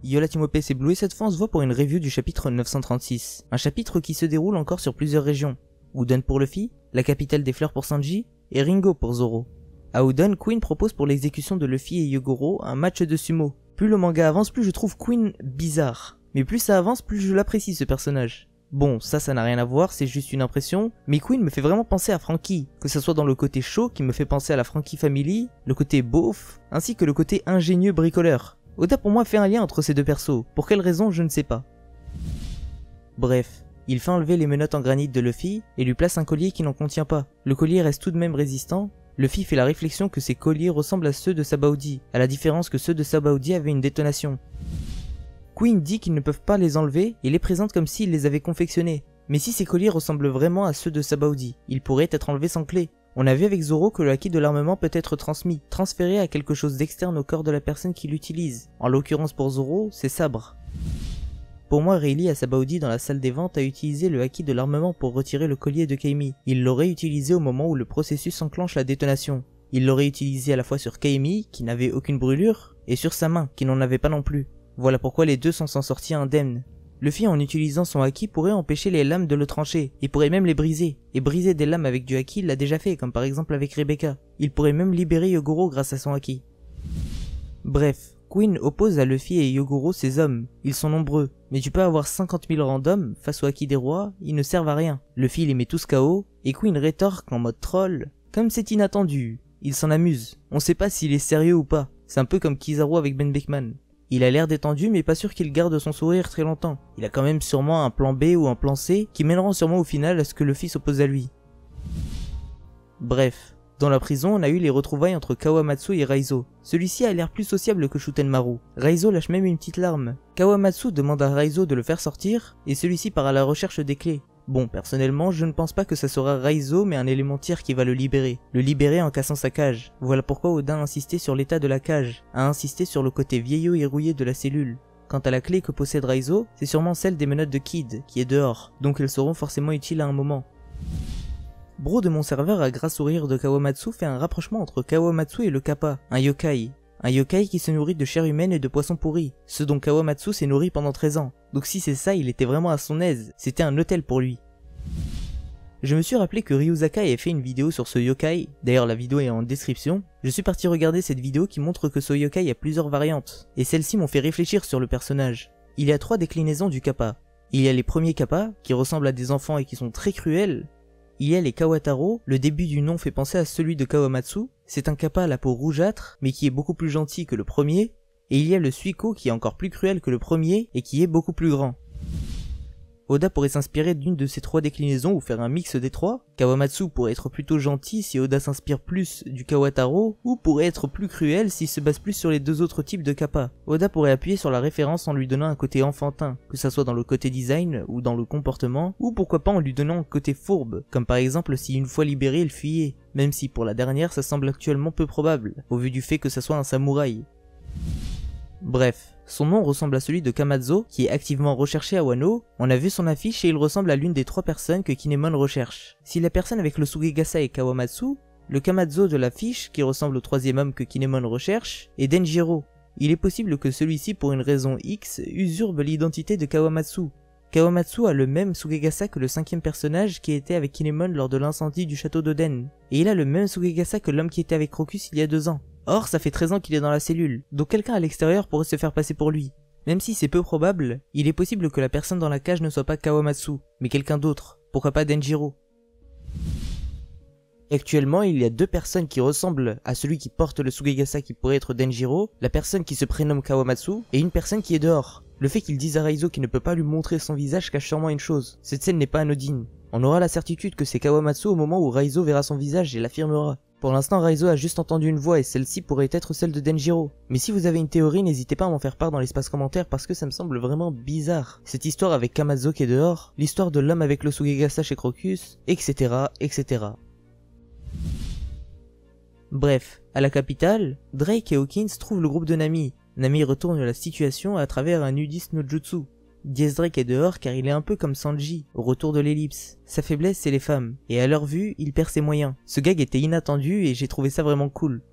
Yo la team OP, c'est Blue et cette fois on se voit pour une review du chapitre 936. Un chapitre qui se déroule encore sur plusieurs régions. Udon pour Luffy, la capitale des fleurs pour Sanji, et Ringo pour Zoro. À Udon, Queen propose pour l'exécution de Luffy et Yogoro un match de sumo. Plus le manga avance, plus je trouve Queen bizarre. Mais plus ça avance, plus je l'apprécie ce personnage. Bon, ça n'a rien à voir, c'est juste une impression, mais Queen me fait vraiment penser à Franky, que ce soit dans le côté chaud qui me fait penser à la Franky Family, le côté beauf, ainsi que le côté ingénieux bricoleur. Oda pour moi fait un lien entre ces deux persos, pour quelle raison je ne sais pas. Bref, il fait enlever les menottes en granit de Luffy et lui place un collier qui n'en contient pas. Le collier reste tout de même résistant. Luffy fait la réflexion que ces colliers ressemblent à ceux de Sabaody, à la différence que ceux de Sabaody avaient une détonation. Queen dit qu'ils ne peuvent pas les enlever et les présente comme s'ils les avaient confectionnés. Mais si ces colliers ressemblent vraiment à ceux de Sabaody, ils pourraient être enlevés sans clé. On a vu avec Zoro que le haki de l'armement peut être transféré à quelque chose d'externe au corps de la personne qui l'utilise. En l'occurrence pour Zoro, c'est Sabre. Pour moi, Rayleigh à Sabaody dans la salle des ventes a utilisé le haki de l'armement pour retirer le collier de Kaimi. Il l'aurait utilisé au moment où le processus enclenche la détonation. Il l'aurait utilisé à la fois sur Kaimi, qui n'avait aucune brûlure, et sur sa main, qui n'en avait pas non plus. Voilà pourquoi les deux s'en sont sortis indemnes. Luffy en utilisant son haki pourrait empêcher les lames de le trancher, il pourrait même les briser, et briser des lames avec du haki il l'a déjà fait, comme par exemple avec Rebecca. Il pourrait même libérer Yogoro grâce à son haki. Bref, Queen oppose à Luffy et Yogoro ses hommes, ils sont nombreux, mais tu peux avoir 50 000 randoms face au haki des rois, ils ne servent à rien. Luffy les met tous KO, et Queen rétorque en mode troll, comme c'est inattendu, il s'en amuse, on sait pas s'il est sérieux ou pas, c'est un peu comme Kizaru avec Ben Beckman. Il a l'air détendu mais pas sûr qu'il garde son sourire très longtemps. Il a quand même sûrement un plan B ou un plan C qui mèneront sûrement au final à ce que Luffy s'oppose à lui. Bref, dans la prison on a eu les retrouvailles entre Kawamatsu et Raizo. Celui-ci a l'air plus sociable que Shutenmaru. Raizo lâche même une petite larme. Kawamatsu demande à Raizo de le faire sortir et celui-ci part à la recherche des clés. Bon, personnellement, je ne pense pas que ça sera Raizo mais un élémentaire qui va le libérer en cassant sa cage. Voilà pourquoi Oda a insisté sur l'état de la cage, a insisté sur le côté vieillot et rouillé de la cellule. Quant à la clé que possède Raizo, c'est sûrement celle des menottes de Kid, qui est dehors, donc elles seront forcément utiles à un moment. Bro de mon serveur a grâce au rire de Kawamatsu fait un rapprochement entre Kawamatsu et le Kappa, un yokai. Un yokai qui se nourrit de chair humaine et de poissons pourris, ce dont Kawamatsu s'est nourri pendant 13 ans. Donc si c'est ça, il était vraiment à son aise, c'était un hôtel pour lui. Je me suis rappelé que Ryuzaka avait fait une vidéo sur ce yokai, d'ailleurs la vidéo est en description. Je suis parti regarder cette vidéo qui montre que ce yokai a plusieurs variantes, et celles-ci m'ont fait réfléchir sur le personnage. Il y a 3 déclinaisons du Kappa. Il y a les premiers Kappa, qui ressemblent à des enfants et qui sont très cruels. Il y a les Kawataro, le début du nom fait penser à celui de Kawamatsu, c'est un Kappa à la peau rougeâtre, mais qui est beaucoup plus gentil que le premier, et il y a le Suiko qui est encore plus cruel que le premier et qui est beaucoup plus grand. Oda pourrait s'inspirer d'une de ces 3 déclinaisons ou faire un mix des 3. Kawamatsu pourrait être plutôt gentil si Oda s'inspire plus du Kawataro, ou pourrait être plus cruel s'il se base plus sur les 2 autres types de Kappa. Oda pourrait appuyer sur la référence en lui donnant un côté enfantin, que ça soit dans le côté design ou dans le comportement, ou pourquoi pas en lui donnant un côté fourbe, comme par exemple si une fois libéré il fuyait, même si pour la dernière ça semble actuellement peu probable, au vu du fait que ça soit un samouraï. Bref, son nom ressemble à celui de Kamazo, qui est activement recherché à Wano. On a vu son affiche et il ressemble à l'une des 3 personnes que Kinemon recherche. Si la personne avec le Sugegasa est Kawamatsu, le Kamazo de l'affiche, qui ressemble au 3e homme que Kinemon recherche, est Denjiro. Il est possible que celui-ci, pour une raison X, usurpe l'identité de Kawamatsu. Kawamatsu a le même Sugegasa que le 5e personnage qui était avec Kinemon lors de l'incendie du château d'Oden. Et il a le même Sugegasa que l'homme qui était avec Crocus il y a 2 ans. Or, ça fait 13 ans qu'il est dans la cellule, donc quelqu'un à l'extérieur pourrait se faire passer pour lui. Même si c'est peu probable, il est possible que la personne dans la cage ne soit pas Kawamatsu, mais quelqu'un d'autre. Pourquoi pas Denjiro? Actuellement, il y a 2 personnes qui ressemblent à celui qui porte le Sugegasa qui pourrait être Denjiro, la personne qui se prénomme Kawamatsu, et une personne qui est dehors. Le fait qu'il dise à Raizo qu'il ne peut pas lui montrer son visage cache sûrement une chose, cette scène n'est pas anodine. On aura la certitude que c'est Kawamatsu au moment où Raizo verra son visage et l'affirmera. Pour l'instant, Raizo a juste entendu une voix et celle-ci pourrait être celle de Denjiro. Mais si vous avez une théorie, n'hésitez pas à m'en faire part dans l'espace commentaire parce que ça me semble vraiment bizarre. Cette histoire avec Kamazo qui est dehors, l'histoire de l'homme avec le Sugegasa chez Crocus, etc., etc. Bref, à la capitale, Drake et Hawkins trouvent le groupe de Nami. Nami retourne la situation à travers un nudiste no jutsu. Diaz Drake est dehors car il est un peu comme Sanji, au retour de l'ellipse. Sa faiblesse c'est les femmes, et à leur vue, il perd ses moyens. Ce gag était inattendu et j'ai trouvé ça vraiment cool.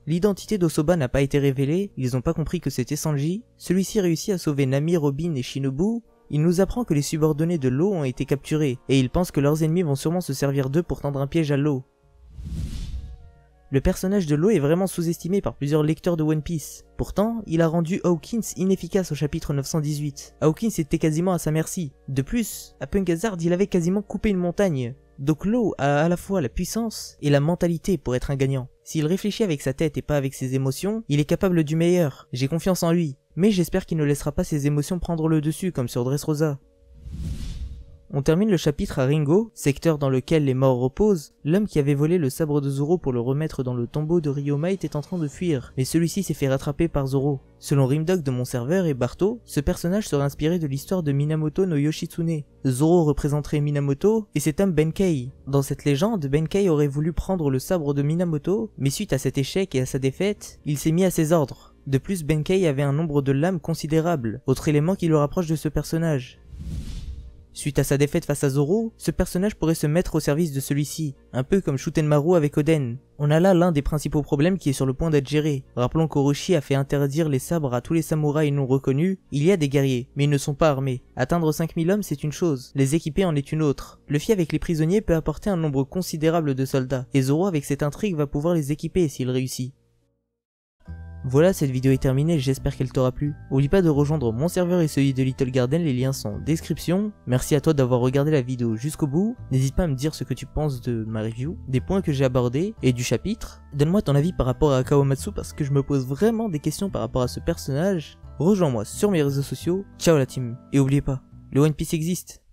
L'identité d'Osoba n'a pas été révélée, ils ont pas compris que c'était Sanji. Celui-ci réussit à sauver Nami, Robin et Shinobu. Il nous apprend que les subordonnés de Law ont été capturés, et il pense que leurs ennemis vont sûrement se servir d'eux pour tendre un piège à Law. Le personnage de Law est vraiment sous-estimé par plusieurs lecteurs de One Piece. Pourtant, il a rendu Hawkins inefficace au chapitre 918. Hawkins était quasiment à sa merci. De plus, à Punk Hazard, il avait quasiment coupé une montagne. Donc Law a à la fois la puissance et la mentalité pour être un gagnant. S'il réfléchit avec sa tête et pas avec ses émotions, il est capable du meilleur. J'ai confiance en lui. Mais j'espère qu'il ne laissera pas ses émotions prendre le dessus comme sur Dressrosa. On termine le chapitre à Ringo, secteur dans lequel les morts reposent. L'homme qui avait volé le sabre de Zoro pour le remettre dans le tombeau de Ryoma était en train de fuir, mais celui-ci s'est fait rattraper par Zoro. Selon Rimdog de mon serveur et Barto, ce personnage serait inspiré de l'histoire de Minamoto no Yoshitsune. Zoro représenterait Minamoto et cet homme Benkei. Dans cette légende, Benkei aurait voulu prendre le sabre de Minamoto, mais suite à cet échec et à sa défaite, il s'est mis à ses ordres. De plus, Benkei avait un nombre de lames considérable, autre élément qui le rapproche de ce personnage. Suite à sa défaite face à Zoro, ce personnage pourrait se mettre au service de celui-ci, un peu comme Shutenmaru avec Oden. On a là l'un des principaux problèmes qui est sur le point d'être géré. Rappelons qu'Orochi a fait interdire les sabres à tous les samouraïs non reconnus. Il y a des guerriers, mais ils ne sont pas armés. Atteindre 5000 hommes c'est une chose, les équiper en est une autre. Luffy avec les prisonniers peut apporter un nombre considérable de soldats, et Zoro avec cette intrigue va pouvoir les équiper s'il réussit. Voilà, cette vidéo est terminée, j'espère qu'elle t'aura plu. N'oublie pas de rejoindre mon serveur et celui de Little Garden, les liens sont en description. Merci à toi d'avoir regardé la vidéo jusqu'au bout. N'hésite pas à me dire ce que tu penses de ma review, des points que j'ai abordés et du chapitre. Donne-moi ton avis par rapport à Kawamatsu parce que je me pose vraiment des questions par rapport à ce personnage. Rejoins-moi sur mes réseaux sociaux. Ciao la team. Et n'oubliez pas, le One Piece existe.